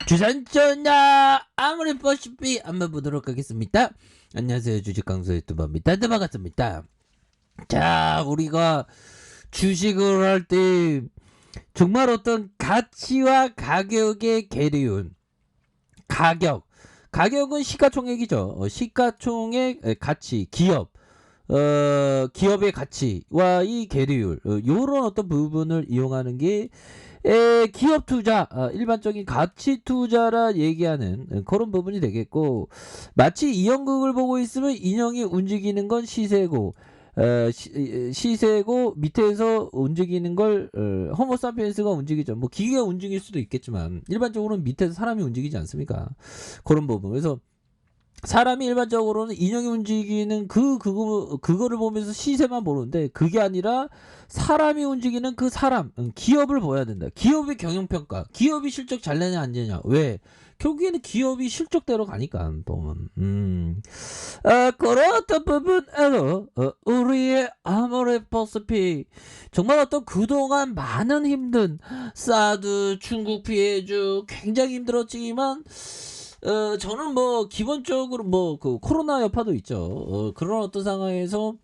주산전야 아무리 버시피 한번 보도록 하겠습니다. 안녕하세요, 주식강사 유튜버입니다. 네, 반갑습니다. 자, 우리가 주식을 할 때 정말 어떤 가치와 가격의 계리운, 가격은 시가총액이죠. 시가총액 가치, 기업의 가치와 이 계리율, 요런 어떤 부분을 이용하는 게 기업 투자, 일반적인 가치 투자라 얘기하는 그런 부분이 되겠고, 마치 이연극을 보고 있으면 인형이 움직이는 건 시세고, 시세고 밑에서 움직이는 걸 호모사피엔스가 움직이죠. 뭐 기계가 움직일 수도 있겠지만 일반적으로는 밑에서 사람이 움직이지 않습니까? 그런 부분. 그래서 사람이 일반적으로는 인형이 움직이는 그거를 보면서 시세만 보는데, 그게 아니라 사람이 움직이는 그 사람, 기업을 보아야 된다. 기업의 경영평가, 기업이 실적 잘 내냐 안 내냐. 왜? 결국에는 기업이 실적대로 가니까 보면. 그런 어떤 부분에서 우리의 아모레퍼스피, 정말 어떤 그동안 많은 힘든 사드, 중국 피해주 굉장히 힘들었지만, 저는 뭐 기본적으로 뭐 그 코로나 여파도 있죠. 그런 어떤 상황에서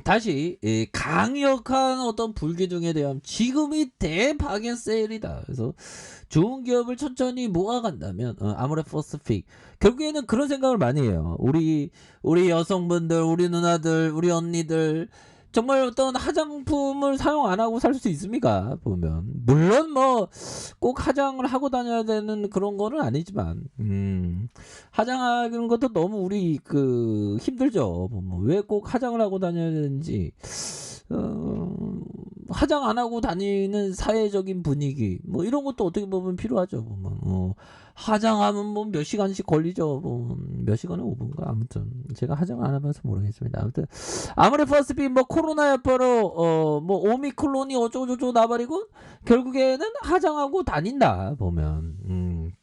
다시 강력한 어떤 불기둥에 대한 지금이 대박인 세일이다. 그래서 좋은 기업을 천천히 모아간다면 아모레퍼스픽, 결국에는 그런 생각을 많이 해요. 우리 여성분들, 우리 누나들, 우리 언니들, 정말 어떤 화장품을 사용 안 하고 살 수 있습니까? 보면 물론 뭐 꼭 화장을 하고 다녀야 되는 그런 거는 아니지만, 화장하는 것도 너무 우리 힘들죠. 왜 꼭 화장을 하고 다녀야 되는지, 화장 안 하고 다니는 사회적인 분위기, 뭐 이런 것도 어떻게 보면 필요하죠. 화장하면 뭐 몇 시간씩 걸리죠. 몇 시간에 5분가, 아무튼 제가 화장 안 하면서 모르겠습니다. 아무튼 아무리 퍼스피 뭐 코로나 여파로 뭐 오미크론이 어쩌고저쩌고 나버리고 결국에는 화장하고 다닌다 보면.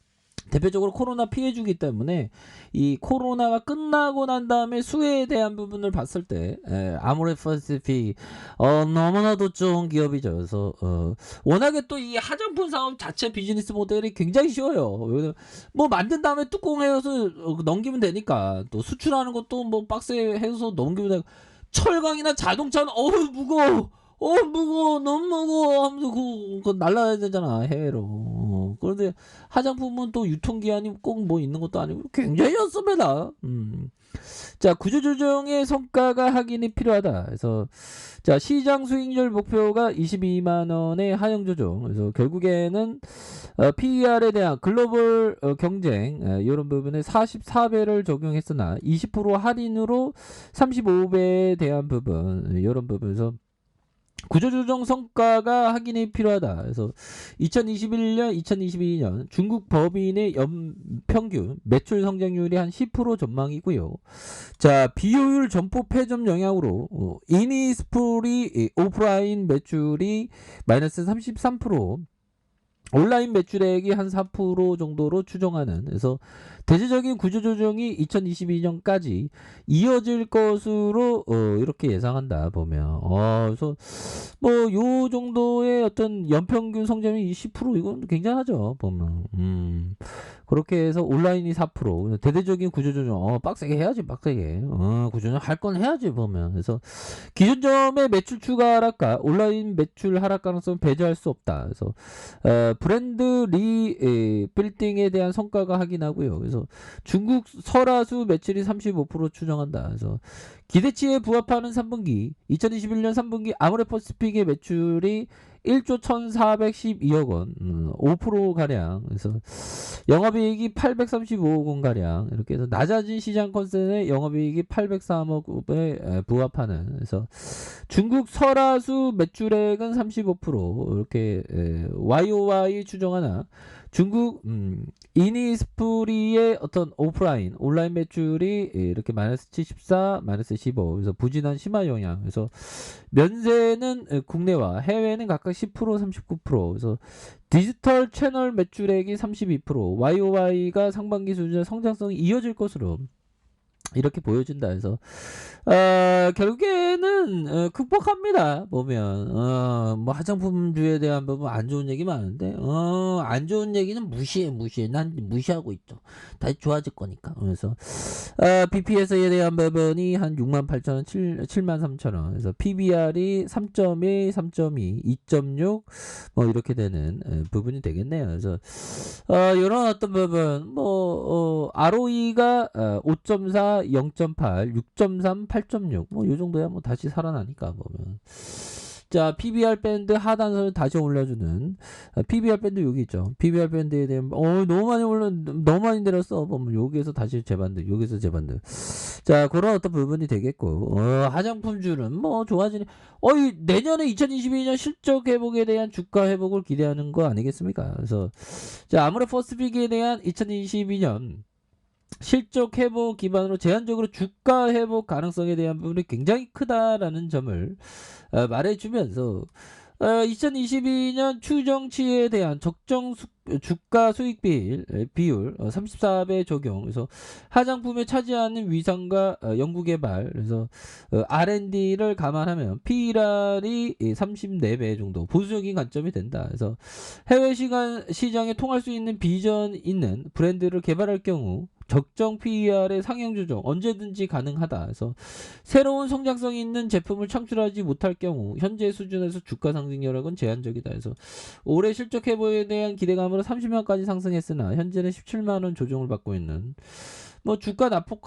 대표적으로 코로나 피해주기 때문에 이 코로나가 끝나고 난 다음에 수혜에 대한 부분을 봤을 때 아모레퍼시픽 너무나도 좋은 기업이죠. 그래서 워낙에 또 이 화장품 사업 자체 비즈니스 모델이 굉장히 쉬워요. 뭐 만든 다음에 뚜껑 해서 넘기면 되니까, 또 수출하는 것도 뭐 박스에 해서 넘기면 되고, 철강이나 자동차는 무거워, 무거워, 너무 무거워 하면서 그거 날라야 되잖아, 해외로. 그런데 화장품은 또 유통기한이 꼭 뭐 있는 것도 아니고 굉장히 좋습니다. 자, 구조조정의 성과가 확인이 필요하다. 그래서 자, 시장 수익률 목표가 22만 원의 하향 조정. 그래서 결국에는 PER에 대한 글로벌 경쟁, 이런 부분에 44배를 적용했으나 20% 할인으로 35배에 대한 부분, 이런 부분에서 구조조정 성과가 확인이 필요하다. 그래서 2021년, 2022년 중국 법인의 연평균 매출 성장률이 한 10% 전망이고요. 자, 비효율 점포 폐점 영향으로 이니스프리 오프라인 매출이 마이너스 33%, 온라인 매출액이 한 4% 정도로 추정하는, 그래서 대체적인 구조조정이 2022년까지 이어질 것으로 이렇게 예상한다 보면, 그래서 뭐 요 정도의 어떤 연평균 성장이 10%, 이건 굉장하죠 보면. 그렇게 해서 온라인이 4%, 대대적인 구조조정 빡세게 해야지, 빡세게 구조조정 할 건 해야지 보면. 그래서 기존점의 매출 추가 하락과 온라인 매출 하락 가능성은 배제할 수 없다. 그래서 브랜드 리빌딩에 대한 성과가 확인하고요. 그래서 중국 설화수 매출이 35% 추정한다. 그래서 기대치에 부합하는 3분기, 2021년 3분기 아모레퍼시픽의 매출이 1조 1412억 원, 5%가량. 그래서 영업이익이 835억 원가량. 이렇게 해서 낮아진 시장 컨센의 영업이익이 803억에 부합하는. 그래서 중국 설화수 매출액은 35%, 이렇게 YOY 추정하나, 중국 이니스프리의 어떤 오프라인 온라인 매출이 이렇게 마이너스 74, 마이너스 15, 그래서 부진한 심화 영향. 그래서 면세는 국내와 해외는 각각 10%, 39%. 그래서 디지털 채널 매출액이 32%, YOY가 상반기 수준의 성장성이 이어질 것으로 이렇게 보여진다 해서 결국에는 극복합니다. 보면 뭐 화장품주에 대한 부분 안 좋은 얘기 많은데 안 좋은 얘기는 무시해. 난 무시하고 있죠. 다시 좋아질 거니까. 그래서 BPS에 대한 부분이 한 68,000원, 73,000원. 그래서 PBR이 3.1, 3.2, 2.6 뭐 이렇게 되는 부분이 되겠네요. 그래서 요런 어떤 부분 뭐 ROE가 5.4, 0.8, 6.3, 8.6 뭐 요 정도야 뭐 다시 살아나니까 보면. 자, PBR 밴드 하단선을 다시 올려주는 PBR 밴드 여기 있죠. PBR 밴드에 대한 너무 많이 너무 많이 내렸어. 보면 여기에서 다시 재반등, 여기서 재반등. 자, 그런 어떤 부분이 되겠고 화장품주는 뭐 좋아지는 내년에 2022년 실적 회복에 대한 주가 회복을 기대하는 거 아니겠습니까? 그래서 자, 아무래 퍼스픽에 대한 2022년 실적 회복 기반으로 제한적으로 주가 회복 가능성에 대한 부분이 굉장히 크다라는 점을 말해주면서 2022년 추정치에 대한 적정 주가 수익 비율 34배 적용. 그래서 화장품에 차지하는 위상과 연구개발, 그래서 R&D를 감안하면 PER이 34배 정도 보수적인 관점이 된다. 그래서 해외 시장에 통할 수 있는 비전 있는 브랜드를 개발할 경우 적정 PER의 상향 조정 언제든지 가능하다. 그래서 새로운 성장성 있는 제품을 창출하지 못할 경우 현재 수준에서 주가 상승 여력은 제한적이다. 그래서 올해 실적 회복에 대한 기대감으로 30만까지 상승했으나 현재는 17만원 조정을 받고 있는 뭐 주가 낙폭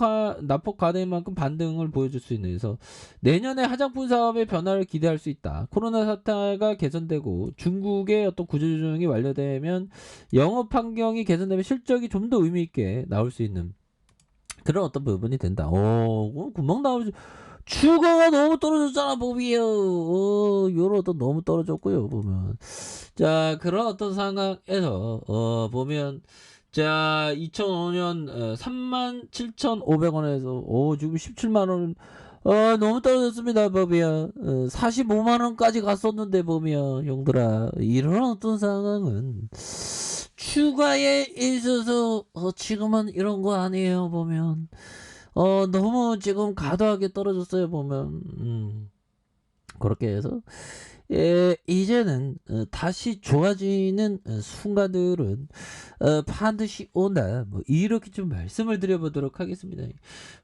가될 만큼 반등을 보여줄 수 있는. 그래서 내년에 화장품 사업의 변화를 기대할 수 있다. 코로나 사태가 개선되고 중국의 어떤 구조조정이 완료되면 영업 환경이 개선되면 실적이 좀 더 의미 있게 나올 수 있는 그런 어떤 부분이 된다. 금방 나오지. 주가가 너무 떨어졌잖아, 보비요. 요런 어떤 너무 떨어졌고요, 보면. 자, 그런 어떤 상황에서, 보면, 자, 2005년, 37,500원에서, 지금 17만원, 너무 떨어졌습니다, 보비야. 45만원까지 갔었는데, 보면, 형들아. 이런 어떤 상황은, 추가에 있어서, 지금은 이런 거 아니에요, 보면. 너무 지금 과도하게 떨어졌어요, 보면. 그렇게 해서 이제는 다시 좋아지는 순간들은 반드시 온다. 뭐 이렇게 좀 말씀을 드려보도록 하겠습니다.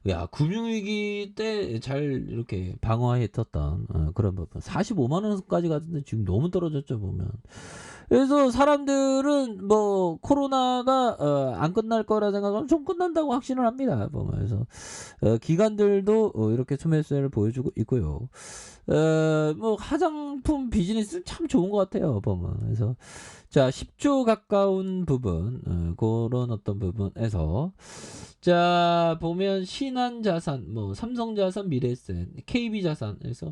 야, 금융위기 때 잘 이렇게 방어했었던 그런 부분. 45만 원까지 갔는데 지금 너무 떨어졌죠, 보면. 그래서 사람들은 뭐 코로나가 안 끝날 거라 생각하면 좀 끝난다고 확신을 합니다. 보면. 그래서 기관들도 이렇게 수매세를 보여주고 있고요. 뭐 화장품 비즈니스 참 좋은 것 같아요, 보면. 그래서 자, 10조 가까운 부분 그런 어떤 부분에서 자, 보면 신한자산, 뭐 삼성자산, 미래에셋, KB자산에서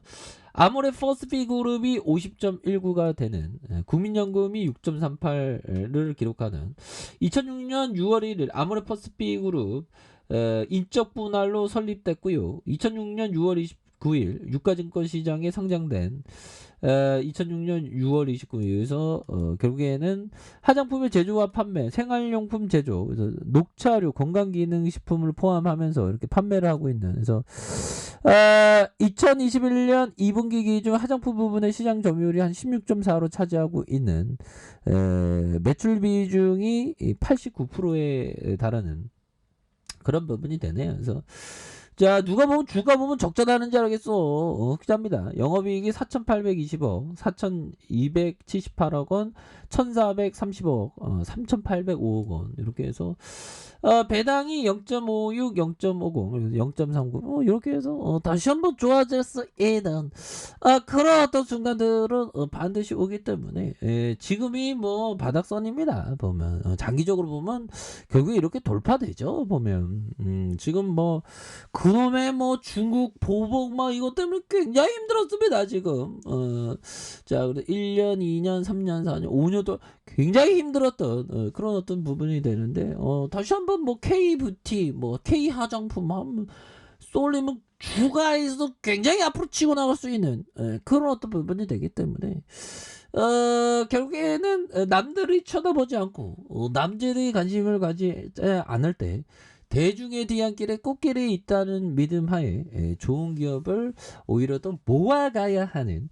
아모레 퍼스피 그룹이 50.19가 되는 국민연금이 6.38을 기록하는 2006년 6월 1일 아모레 퍼스피 그룹 인적 분할로 설립됐고요. 2006년 6월 29일 유가증권 시장에 상장된 2006년 6월 29일에서 결국에는 화장품의 제조와 판매, 생활용품 제조, 그래서 녹차류, 건강기능식품을 포함하면서 이렇게 판매를 하고 있는. 그래서 2021년 2분기 기준 화장품 부분의 시장 점유율이 한 16.4로 차지하고 있는 매출 비중이 89%에 달하는 그런 부분이 되네요. 그래서 자, 누가 보면 주가 보면 적자다는 줄 알겠어. 흑자입니다. 영업이익이 4,820억, 4,278억 원, 1,430억, 3,805억 원 이렇게 해서 배당이 0.56, 0.50, 0.39 이렇게 해서 다시 한번 좋아졌어. 얘는 그런 어떤 순간들은 반드시 오기 때문에 지금이 뭐 바닥선입니다. 보면 장기적으로 보면 결국에 이렇게 돌파되죠. 보면 지금 뭐 그놈의 뭐 중국 보복 막 이것 때문에 굉장히 힘들었습니다. 지금 자, 1년, 2년, 3년, 4년, 5년 동안 굉장히 힘들었던 그런 어떤 부분이 되는데 다시 한번 뭐 K뷰티, 뭐 K화장품 한번 쏠리면 주가에서 굉장히 앞으로 치고 나갈 수 있는 그런 어떤 부분이 되기 때문에 결국에는 남들이 쳐다보지 않고 남들이 관심을 가지 않을 때 대중의 뒤안길에 꽃길이 있다는 믿음 하에 좋은 기업을 오히려 더 모아가야 하는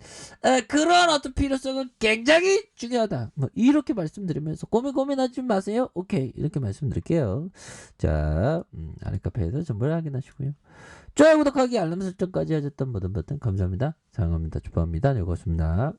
그런 어떤 필요성은 굉장히 중요하다. 뭐 이렇게 말씀드리면서 고민하지 마세요. 오케이 이렇게 말씀드릴게요. 자 아래 카페에서 정보를 확인하시고요. 좋아요 구독하기 알람 설정까지 하셨던 모든 버튼 감사합니다. 사랑합니다. 축복합니다. 네 고맙습니다.